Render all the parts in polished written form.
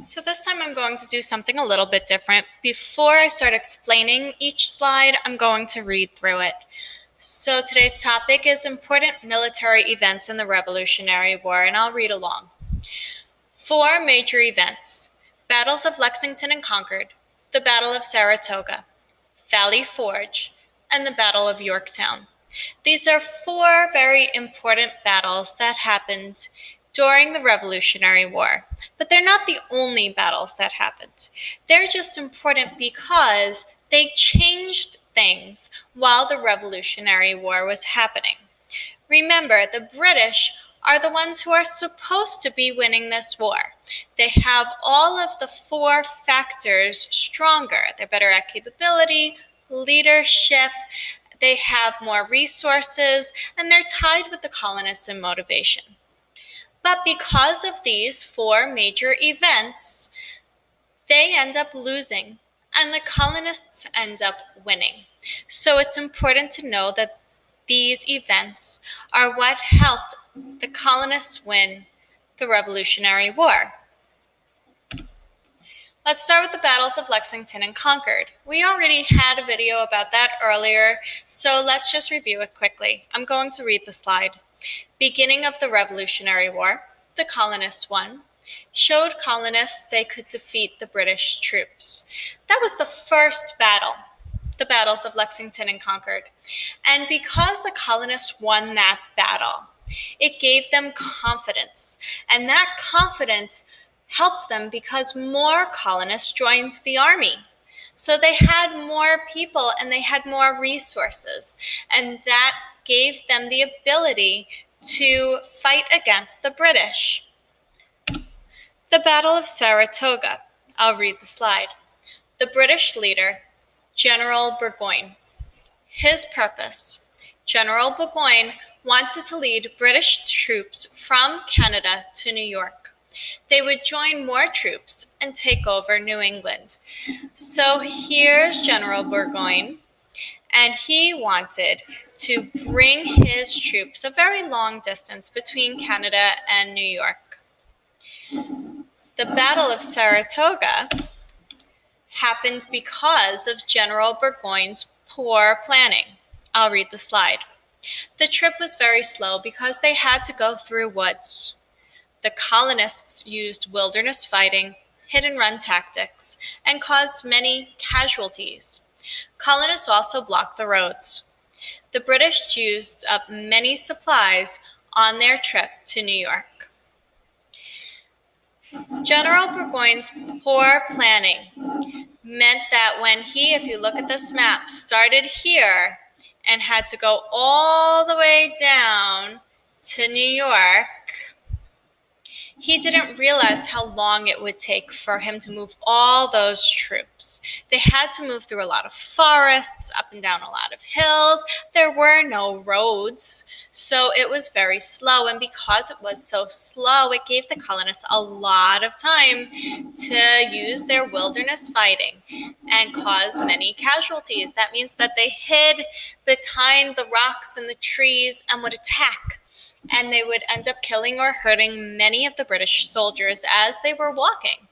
So this time I'm going to do something a little bit different. Before I start explaining each slide, I'm going to read through it. So today's topic is important military events in the Revolutionary War, and I'll read along. 4 major events: Battles of Lexington and Concord, the Battle of Saratoga, Valley Forge, and the Battle of Yorktown. These are 4 very important battles that happened during the Revolutionary War, but they're not the only battles that happened. They're just important because they changed things while the Revolutionary War was happening. Remember, the British are the ones who are supposed to be winning this war. They have all of the 4 factors stronger. They're better at capability, leadership, they have more resources, and they're tied with the colonists in motivation. But because of these 4 major events, they end up losing, and the colonists end up winning. So it's important to know that these events are what helped the colonists win the Revolutionary War. Let's start with the battles of Lexington and Concord. We already had a video about that earlier, so let's just review it quickly. I'm going to read the slide. Beginning of the Revolutionary War, the colonists won, showed colonists they could defeat the British troops. That was the first battle, the battles of Lexington and Concord. And because the colonists won that battle, it gave them confidence. And that confidence helped them because more colonists joined the army. So they had more people and they had more resources. And that gave them the ability to fight against the British. The Battle of Saratoga. I'll read the slide. The British leader, General Burgoyne. His purpose. General Burgoyne wanted to lead British troops from Canada to New York. They would join more troops and take over New England. So here's General Burgoyne, and he wanted to bring his troops a very long distance between Canada and New York. The Battle of Saratoga happened because of General Burgoyne's poor planning. I'll read the slide. The trip was very slow because they had to go through woods. The colonists used wilderness fighting, hit-and-run tactics, and caused many casualties. Colonists also blocked the roads. The British used up many supplies on their trip to New York. General Burgoyne's poor planning meant that when he, if you look at this map, started here and had to go all the way down to New York, he didn't realize how long it would take for him to move all those troops. They had to move through a lot of forests, up and down a lot of hills. There were no roads, so it was very slow. And because it was so slow, it gave the colonists a lot of time to use their wilderness fighting and cause many casualties. That means that they hid behind the rocks and the trees and would attack. And they would end up killing or hurting many of the British soldiers as they were walking.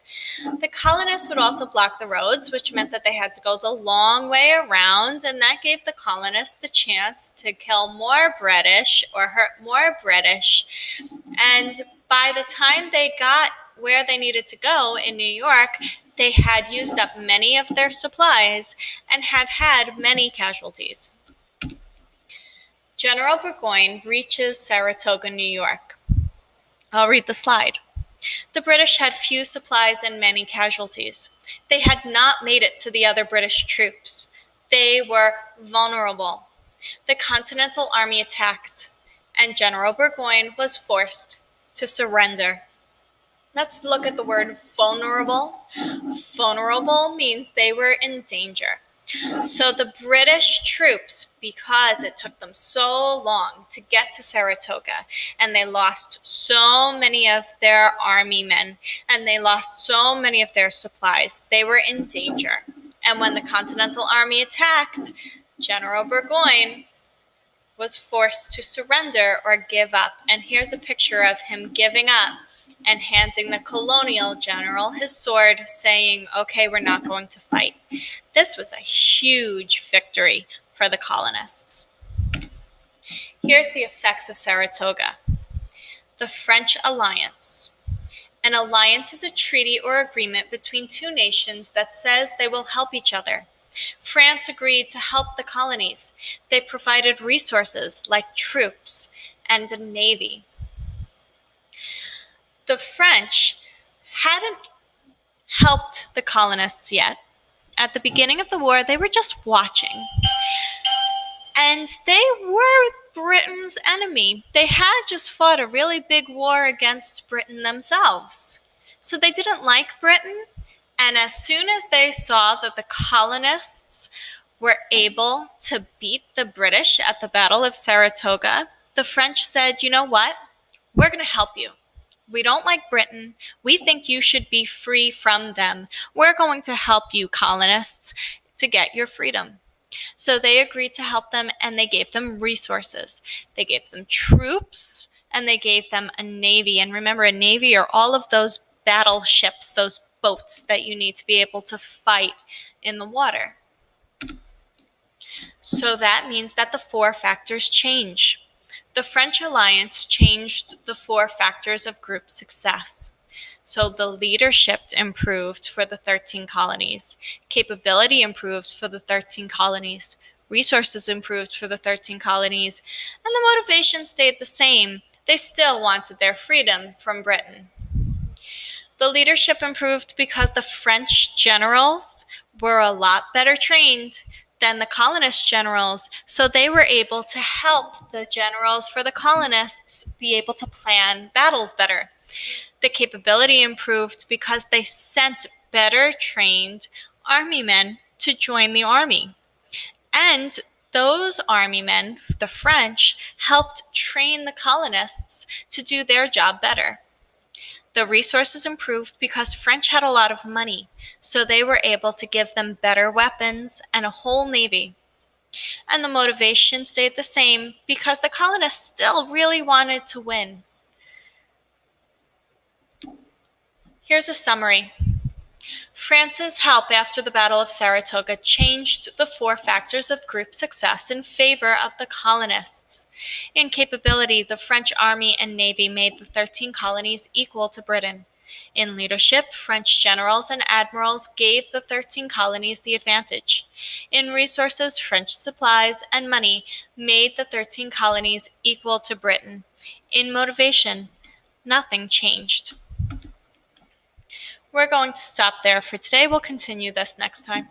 The colonists would also block the roads, which meant that they had to go the long way around, and that gave the colonists the chance to kill more British or hurt more British. And by the time they got where they needed to go in New York, they had used up many of their supplies and had many casualties. General Burgoyne reaches Saratoga, New York. I'll read the slide. The British had few supplies and many casualties. They had not made it to the other British troops. They were vulnerable. The Continental Army attacked, and General Burgoyne was forced to surrender. Let's look at the word vulnerable. Vulnerable means they were in danger. So the British troops, because it took them so long to get to Saratoga, and they lost so many of their army men, and they lost so many of their supplies, they were in danger. And when the Continental Army attacked, General Burgoyne was forced to surrender or give up. And here's a picture of him giving up and handing the colonial general his sword, saying, "Okay, we're not going to fight." This was a huge victory for the colonists. Here's the effects of Saratoga. The French alliance. An alliance is a treaty or agreement between two nations that says they will help each other. France agreed to help the colonies. They provided resources like troops and a navy. The French hadn't helped the colonists yet. At the beginning of the war, they were just watching. And they were Britain's enemy. They had just fought a really big war against Britain themselves. So they didn't like Britain. And as soon as they saw that the colonists were able to beat the British at the Battle of Saratoga, the French said, "You know what? We're going to help you. We don't like Britain. We think you should be free from them. We're going to help you, colonists, to get your freedom." So they agreed to help them, and they gave them resources. They gave them troops, and they gave them a navy. And remember, a navy are all of those battleships, those boats that you need to be able to fight in the water. So that means that the four factors change. The French alliance changed the four factors of group success. So the leadership improved for the 13 colonies, capability improved for the 13 colonies, resources improved for the 13 colonies, and the motivation stayed the same. They still wanted their freedom from Britain. The leadership improved because the French generals were a lot better trained than the colonist generals, so they were able to help the generals for the colonists be able to plan battles better. The capability improved because they sent better trained army men to join the army. And those army men, the French, helped train the colonists to do their job better. The resources improved because French had a lot of money, so they were able to give them better weapons and a whole navy. And the motivation stayed the same because the colonists still really wanted to win. Here's a summary. France's help after the Battle of Saratoga changed the four factors of group success in favor of the colonists. In capability, the French army and navy made the 13 colonies equal to Britain. In leadership, French generals and admirals gave the 13 colonies the advantage. In resources, French supplies and money made the 13 colonies equal to Britain. In motivation, nothing changed. We're going to stop there for today. We'll continue this next time.